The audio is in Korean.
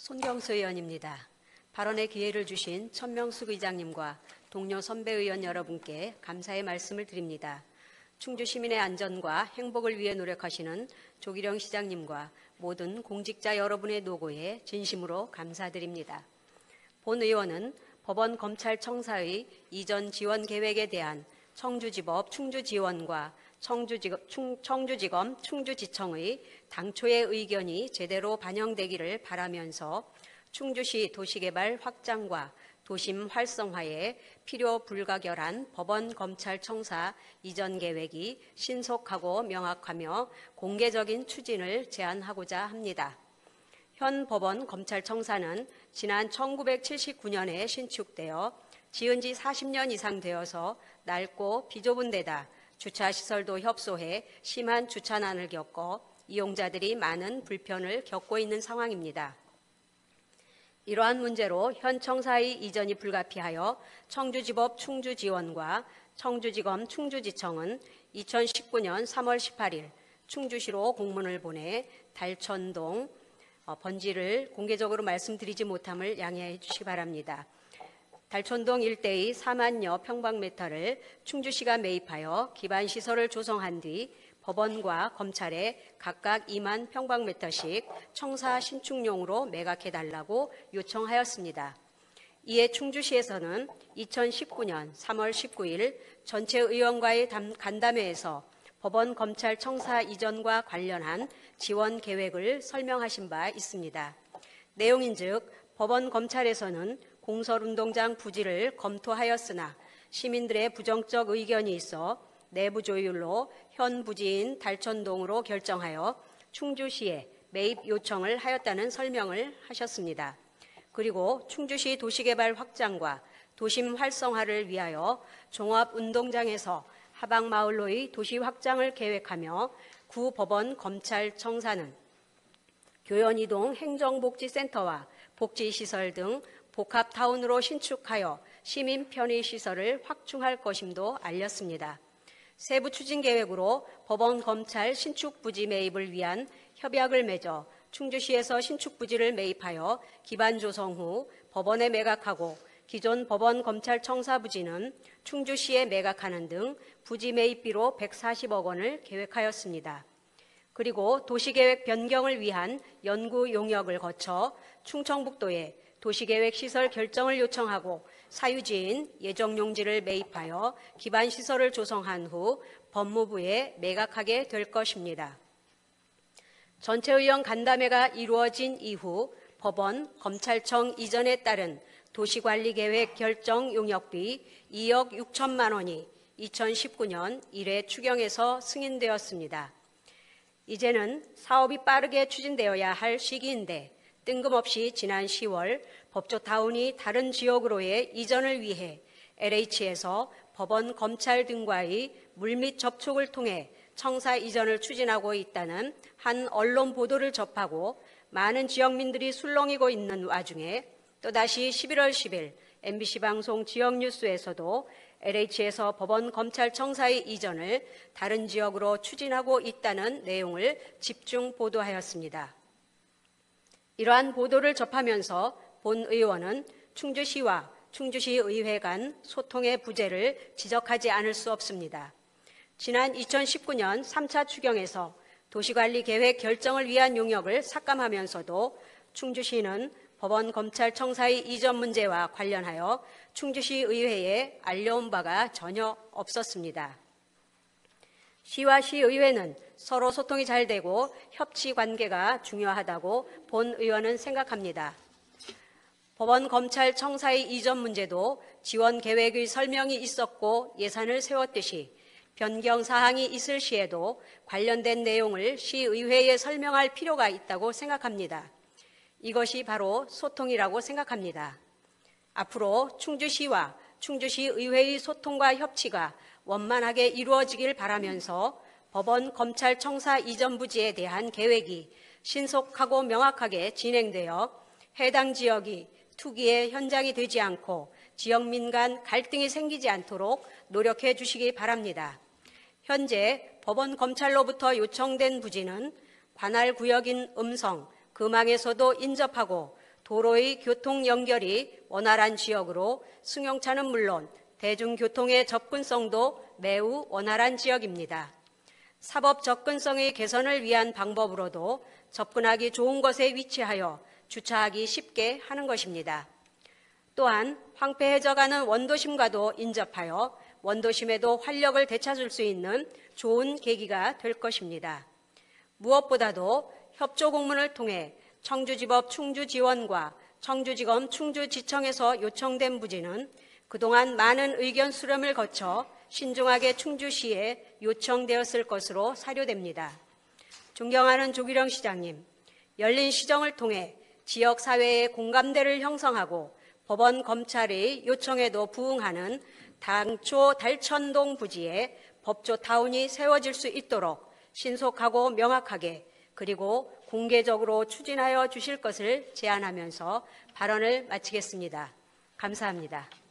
손경수 의원입니다. 발언의 기회를 주신 천명숙 의장님과 동료 선배 의원 여러분께 감사의 말씀을 드립니다. 충주 시민의 안전과 행복을 위해 노력하시는 조기령 시장님과 모든 공직자 여러분의 노고에 진심으로 감사드립니다. 본 의원은 법원 검찰청사의 이전 지원 계획에 대한 청주지법 충주지원과 청주지검 충주지청의 당초의 의견이 제대로 반영되기를 바라면서 충주시 도시개발 확장과 도심 활성화에 필요 불가결한 법원 검찰청사 이전 계획이 신속하고 명확하며 공개적인 추진을 제안하고자 합니다. 현 법원 검찰청사는 지난 1979년에 신축되어 지은 지 40년 이상 되어서 낡고 비좁은 데다 주차시설도 협소해 심한 주차난을 겪어 이용자들이 많은 불편을 겪고 있는 상황입니다. 이러한 문제로 현 청사의 이전이 불가피하여 청주지법 충주지원과 청주지검 충주지청은 2019년 3월 18일 충주시로 공문을 보내 달천동 번지를 공개적으로 말씀드리지 못함을 양해해 주시기 바랍니다. 달천동 일대의 4만여 평방미터를 충주시가 매입하여 기반시설을 조성한 뒤 법원과 검찰에 각각 2만 평방미터씩 청사 신축용으로 매각해달라고 요청하였습니다. 이에 충주시에서는 2019년 3월 19일 전체 의원과의 간담회에서 법원 검찰 청사 이전과 관련한 지원 계획을 설명하신 바 있습니다. 내용인즉 법원 검찰에서는 공설운동장 부지를 검토하였으나 시민들의 부정적 의견이 있어 내부 조율로 현 부지인 달천동으로 결정하여 충주시에 매입 요청을 하였다는 설명을 하셨습니다. 그리고 충주시 도시개발 확장과 도심 활성화를 위하여 종합운동장에서 하방마을로의 도시 확장을 계획하며 구 법원 검찰청사는 교연이동 행정복지센터와 복지시설 등 복합타운으로 신축하여 시민 편의시설을 확충할 것임도 알렸습니다. 세부 추진 계획으로 법원 검찰 신축 부지 매입을 위한 협약을 맺어 충주시에서 신축 부지를 매입하여 기반 조성 후 법원에 매각하고 기존 법원 검찰 청사 부지는 충주시에 매각하는 등 부지 매입비로 140억 원을 계획하였습니다. 그리고 도시계획 변경을 위한 연구 용역을 거쳐 충청북도에 도시계획 시설 결정을 요청하고 사유지인 예정용지를 매입하여 기반시설을 조성한 후 법무부에 매각하게 될 것입니다. 전체 의원 간담회가 이루어진 이후 법원, 검찰청 이전에 따른 도시관리계획 결정 용역비 2억 6천만 원이 2019년 1회 추경에서 승인되었습니다. 이제는 사업이 빠르게 추진되어야 할 시기인데 뜬금없이 지난 10월 법조타운이 다른 지역으로의 이전을 위해 LH에서 법원, 검찰 등과의 물밑 접촉을 통해 청사 이전을 추진하고 있다는 한 언론 보도를 접하고 많은 지역민들이 술렁이고 있는 와중에 또다시 11월 10일 MBC 방송 지역뉴스에서도 LH에서 법원, 검찰 청사의 이전을 다른 지역으로 추진하고 있다는 내용을 집중 보도하였습니다. 이러한 보도를 접하면서 본 의원은 충주시와 충주시의회 간 소통의 부재를 지적하지 않을 수 없습니다. 지난 2019년 3차 추경에서 도시관리계획 결정을 위한 용역을 삭감하면서도 충주시는 법원, 검찰 청사의 이전 문제와 관련하여 충주시의회에 알려온 바가 전혀 없었습니다. 시와 시의회는 서로 소통이 잘 되고 협치 관계가 중요하다고 본 의원은 생각합니다. 법원, 검찰, 청사의 이전 문제도 지원 계획의 설명이 있었고 예산을 세웠듯이 변경 사항이 있을 시에도 관련된 내용을 시의회에 설명할 필요가 있다고 생각합니다. 이것이 바로 소통이라고 생각합니다. 앞으로 충주시와 충주시의회의 소통과 협치가 원만하게 이루어지길 바라면서 법원, 검찰, 청사 이전 부지에 대한 계획이 신속하고 명확하게 진행되어 해당 지역이 투기의 현장이 되지 않고 지역민 간 갈등이 생기지 않도록 노력해 주시기 바랍니다. 현재 법원, 검찰로부터 요청된 부지는 관할 구역인 음성, 금항에서도 인접하고 도로의 교통 연결이 원활한 지역으로 승용차는 물론 대중교통의 접근성도 매우 원활한 지역입니다. 사법 접근성의 개선을 위한 방법으로도 접근하기 좋은 곳에 위치하여 주차하기 쉽게 하는 것입니다. 또한 황폐해져가는 원도심과도 인접하여 원도심에도 활력을 되찾을 수 있는 좋은 계기가 될 것입니다. 무엇보다도 협조공문을 통해 청주지법 충주지원과 청주지검 충주지청에서 요청된 부지는 그동안 많은 의견 수렴을 거쳐 신중하게 충주시에 요청되었을 것으로 사료됩니다. 존경하는 조기령 시장님, 열린 시정을 통해 지역사회의 공감대를 형성하고 법원 검찰의 요청에도 부응하는 당초 달천동 부지에 법조타운이 세워질 수 있도록 신속하고 명확하게 그리고 공개적으로 추진하여 주실 것을 제안하면서 발언을 마치겠습니다. 감사합니다.